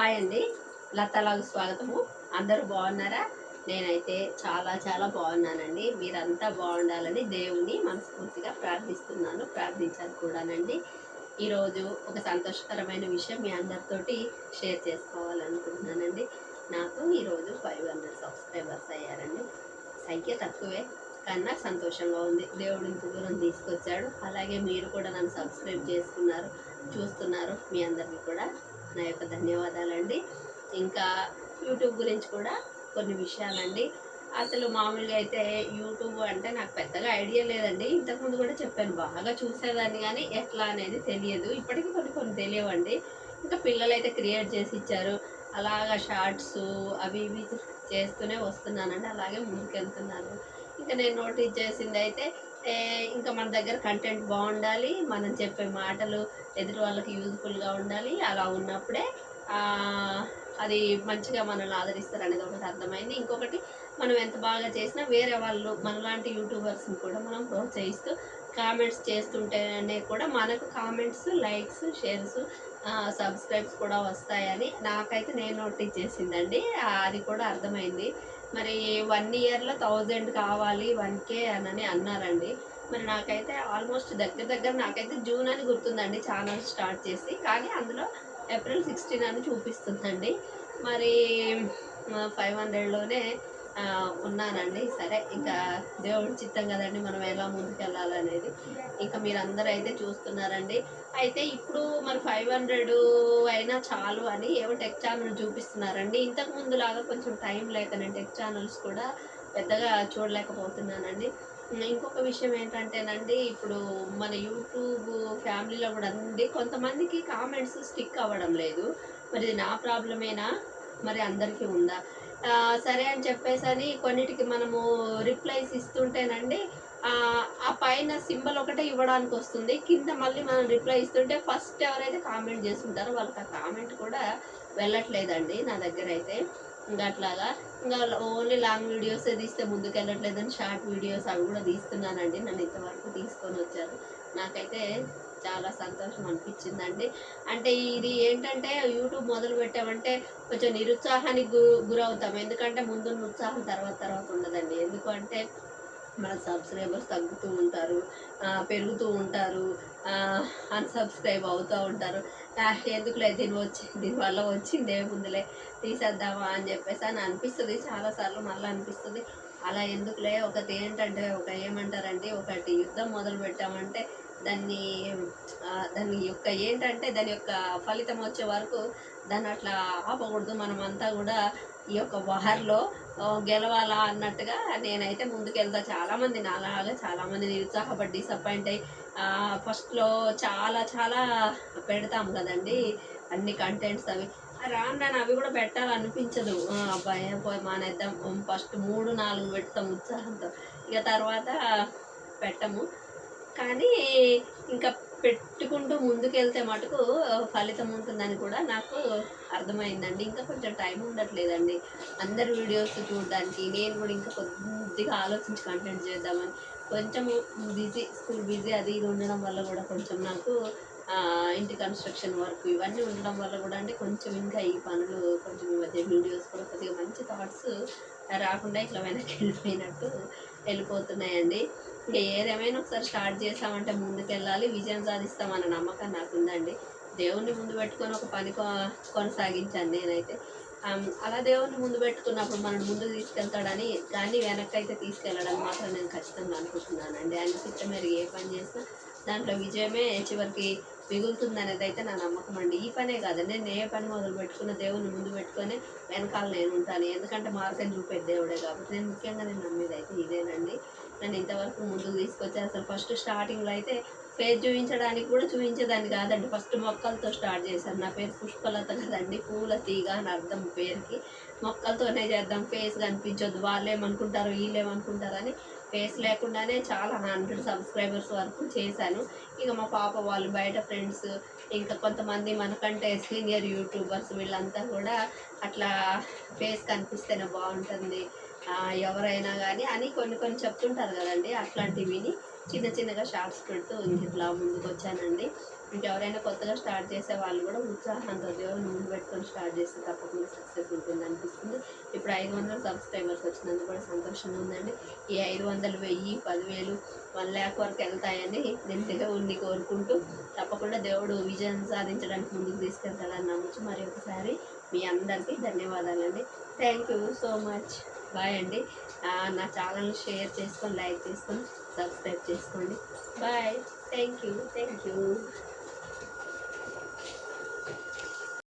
Hi అండి, లతాలాగు స్వాగతము. అందరూ బాగున్నారా? నేనైతే చాలా చాలా బాగున్నానండి. మీరంతా బాగుండాలని దేవుని మనస్ఫూర్తిగా ప్రార్థిస్తున్నాను, ప్రార్థించాను కూడానండి. ఈరోజు ఒక సంతోషకరమైన విషయం మీ అందరితోటి షేర్ చేసుకోవాలనుకుంటున్నానండి. నాకు ఈరోజు 500 సబ్స్క్రైబర్స్ అయ్యారండి. సంఖ్య తక్కువే కానీ నాకు సంతోషంగా ఉంది. దేవుడు ఇంత దూరం తీసుకొచ్చాడు. అలాగే మీరు కూడా నన్ను సబ్స్క్రైబ్ చేసుకున్నారు, చూస్తున్నారు. మీ అందరికీ కూడా నా యొక్క ధన్యవాదాలండి. ఇంకా యూట్యూబ్ గురించి కూడా కొన్ని విషయాలండి. అసలు మామూలుగా అయితే యూట్యూబ్ అంటే నాకు పెద్దగా ఐడియా లేదండి. ఇంతకుముందు కూడా చెప్పాను, బాగా చూసేదాన్ని కానీ ఎట్లా అనేది తెలియదు. ఇప్పటికీ కొన్ని కొన్ని తెలియవండి. ఇంకా పిల్లలు అయితే క్రియేట్ చేసి ఇచ్చారు. అలాగా షార్ట్స్ అవి ఇవి చేస్తూనే వస్తున్నానండి. అలాగే ముందుకెళ్తున్నాను. ఇంకా నేను నోటీస్ చేసింది అయితే ఇంకా మన దగ్గర కంటెంట్ బాగుండాలి, మనం చెప్పే మాటలు ఎదుటి వాళ్ళకి యూజ్ఫుల్గా ఉండాలి. అలా ఉన్నప్పుడే అది మంచిగా మనల్ని ఆదరిస్తారు అనేది ఒకటి అర్థమైంది. ఇంకొకటి, మనం ఎంత బాగా చేసినా వేరే వాళ్ళు మనలాంటి యూట్యూబర్స్ని కూడా మనం ప్రోత్సహిస్తూ కామెంట్స్ చేస్తుంటేనే కూడా మనకు కామెంట్స్, లైక్స్, షేర్స్, సబ్స్క్రైబ్స్ కూడా వస్తాయని నాకైతే నేను నోటీస్ చేసిందండి. అది కూడా అర్థమైంది. మరి 1 ఇయర్లో 1000 కావాలి, 1K అని అన్నారండి. మరి నాకైతే ఆల్మోస్ట్ దగ్గర దగ్గర నాకైతే జూన్ అని గుర్తుందండి ఛానల్ స్టార్ట్ చేసి, కానీ అందులో ఏప్రిల్ 16 అని చూపిస్తుందండి. మరి 500లోనే ఉన్నానండి. సరే, ఇంకా దేవుడి చిత్తం కదండి మనం ఎలా ముందుకెళ్ళాలనేది. ఇంకా మీరందరూ అయితే చూస్తున్నారండి. అయితే ఇప్పుడు మరి 500 అయినా చాలు అని ఏవో టెక్ ఛానల్ చూపిస్తున్నారండి. ఇంతకు ముందులాగా కొంచెం టైం లేక నేను టెక్ ఛానల్స్ కూడా పెద్దగా చూడలేకపోతున్నానండి. ఇంకొక విషయం ఏంటంటేనండి, ఇప్పుడు మన యూట్యూబ్ ఫ్యామిలీలో కూడా అండి కొంతమందికి కామెంట్స్ స్టిక్ అవ్వడం లేదు. మరి ఇది నా ప్రాబ్లమేనా, మరి అందరికీ ఉందా? సరే అని చెప్పేసని కొన్నిటికి మనము రిప్లైస్ ఇస్తుంటేనండి ఆ పైన సింబల్ ఒకటే ఇవ్వడానికి వస్తుంది. కింద మళ్ళీ మనం రిప్లై ఇస్తుంటే ఫస్ట్ ఎవరైతే కామెంట్ చేస్తుంటారో వాళ్ళకి ఆ కామెంట్ కూడా వెళ్ళట్లేదండి నా దగ్గర అయితే. ఇంకా అట్లాగా ఇంకా ఓన్లీ లాంగ్ వీడియోసే తీస్తే ముందుకు వెళ్ళట్లేదని షార్ట్ వీడియోస్ అవి కూడా తీస్తున్నానండి. నన్ను ఇంతవరకు తీసుకొని వచ్చారు. నాకైతే చాలా సంతోషం అనిపించిందండి. అంటే ఇది ఏంటంటే, యూట్యూబ్ మొదలు పెట్టామంటే కొంచెం నిరుత్సాహానికి గురవుతాం. ఎందుకంటే ముందున్న ఉత్సాహం తర్వాత తర్వాత ఉండదండి. ఎందుకంటే మన సబ్స్క్రైబర్స్ తగ్గుతూ ఉంటారు, పెరుగుతూ ఉంటారు, అన్సబ్స్క్రైబ్ అవుతూ ఉంటారు. ఎందుకులే దీనివల్ల వచ్చింది ఏముందిలే, తీసేద్దామా అని చెప్పేసి అని అనిపిస్తుంది చాలాసార్లు. మళ్ళీ అనిపిస్తుంది అలా ఎందుకులే. ఒకటి ఏంటంటే ఏమంటారండి, ఒకటి యుద్ధం మొదలు పెట్టామంటే దాన్ని దాని యొక్క ఏంటంటే దాని యొక్క ఫలితం వచ్చే వరకు దాన్ని అట్లా ఆపకూడదు. మనమంతా కూడా ఈ యొక్క వార్లో గెలవాలా అన్నట్టుగా నేనైతే ముందుకెళ్తా. చాలామంది నాలాగా చాలామంది నిరుత్సాహపడి డిసప్పాయింట్ అయ్యి ఫస్ట్లో చాలా చాలా పెడతాం కదండి అన్ని కంటెంట్స్. అవి రాను అవి కూడా పెట్టాలనిపించదు. అబ్బాయి మానేద్దాం, ఫస్ట్ 3-4 పెడతాం ఉత్సాహంతో, ఇక తర్వాత పెట్టము. కానీ ఇంకా పెట్టుకుంటూ ముందుకెళ్తే మటుకు ఫలితం ఉంటుందని కూడా నాకు అర్థమైందండి. ఇంకా కొంచెం టైం ఉండట్లేదండి అందరి వీడియోస్ చూడడానికి. నేను కూడా ఇంకా కొద్దిగా ఆలోచించి కంటెంట్ చేద్దామని, కొంచెము బిజీ, స్కూల్ బిజీ అది ఇది ఉండడం వల్ల కూడా కొంచెం నాకు ఇంటి కన్స్ట్రక్షన్ వర్క్ ఇవన్నీ ఉండడం వల్ల కూడా అంటే కొంచెం ఇంకా ఈ పనులు కొంచెం ఈ మధ్య వీడియోస్ కూడా కొద్దిగా మంచి థాట్స్ రాకుండా ఇట్లా వెనక్కి వెళ్ళిపోయినట్టు వెళ్ళిపోతున్నాయండి. ఇంకా ఏదేమైనా ఒకసారి స్టార్ట్ చేసామంటే ముందుకెళ్ళాలి, విజయం సాధిస్తామన్న నమ్మకం నాకు ఉందండి. దేవుణ్ణి ముందు పెట్టుకొని ఒక పని కొనసాగించాను నేనైతే. అలా దేవుణ్ణి ముందు పెట్టుకున్నప్పుడు మనల్ని ముందుకు తీసుకెళ్తాడని, కానీ వెనక్కి అయితే తీసుకెళ్ళడానికి మాత్రం నేను ఖచ్చితంగా అనుకుంటున్నానండి. ఆయన చిత్తం మేరకు ఏ పని చేసినా దాంట్లో విజయమే చివరికి మిగులుతుంది అనేది అయితే నా నమ్మకం అండి. ఈ పనే కాదండి, నేను ఏ పని మొదలు పెట్టుకున్న దేవుణ్ణి ముందు పెట్టుకొని వెనకాల నేను ఉంటాను. ఎందుకంటే మార్గం చూపేది దేవుడే కాబట్టి. నేను నమ్మేది అయితే ఇదేనండి. నన్ను ఇంతవరకు ముందుకు తీసుకొచ్చారు. అసలు ఫస్ట్ స్టార్టింగ్లో అయితే ఫేస్ చూపించడానికి కూడా చూపించేదాన్ని కాదండి. ఫస్ట్ మొక్కలతో స్టార్ట్ చేశాను. నా పేరు పుష్పలత కదండి, పూల తీగ అని అర్థం పేరుకి. మొక్కలతోనే చేద్దాం, ఫేస్ కనిపించొద్దు, వాళ్ళేమనుకుంటారు వీళ్ళేమనుకుంటారని ఫేస్ లేకుండానే చాలా 100 సబ్స్క్రైబర్స్ వరకు చేశాను. ఇక మా పాప వాళ్ళు, బయట ఫ్రెండ్స్, ఇంకా కొంతమంది మనకంటే సీనియర్ యూట్యూబర్స్ వీళ్ళంతా కూడా అట్లా ఫేస్ కనిపిస్తేనే బాగుంటుంది ఎవరైనా కానీ అని కొన్ని కొన్ని చెప్తుంటారు కదండి. అట్లాంటివి విని చిన్న చిన్నగా షార్ట్స్ పెడుతూ ఇట్లా ముందుకు వచ్చానండి. ఇంకెవరైనా కొత్తగా స్టార్ట్ చేసే వాళ్ళు కూడా ఉత్సాహంతో దేవుని ముందు పెట్టుకొని స్టార్ట్ చేస్తే తప్పకుండా సక్సెస్ ఉంటుంది అనిపిస్తుంది. ఇప్పుడు 500 సబ్స్క్రైబర్స్ వచ్చినందుకు కూడా సంతోషంగా ఉందండి. ఈ 500, 1000, 10,000, 1,00,000 వరకు వెళ్తాయని నేను దేవుణ్ణి కోరుకుంటూ, తప్పకుండా దేవుడు విజయం సాధించడానికి ముందుకు తీసుకెళ్తాడని నమ్ముచు మరి ఒకసారి మీ అందరికీ ధన్యవాదాలండి. Thank you so much. Bye అండి. నా ఛానల్ని షేర్ చేసుకొని, లైక్ చేసుకొని, సబ్స్క్రైబ్ చేసుకోండి. బాయ్. Thank you.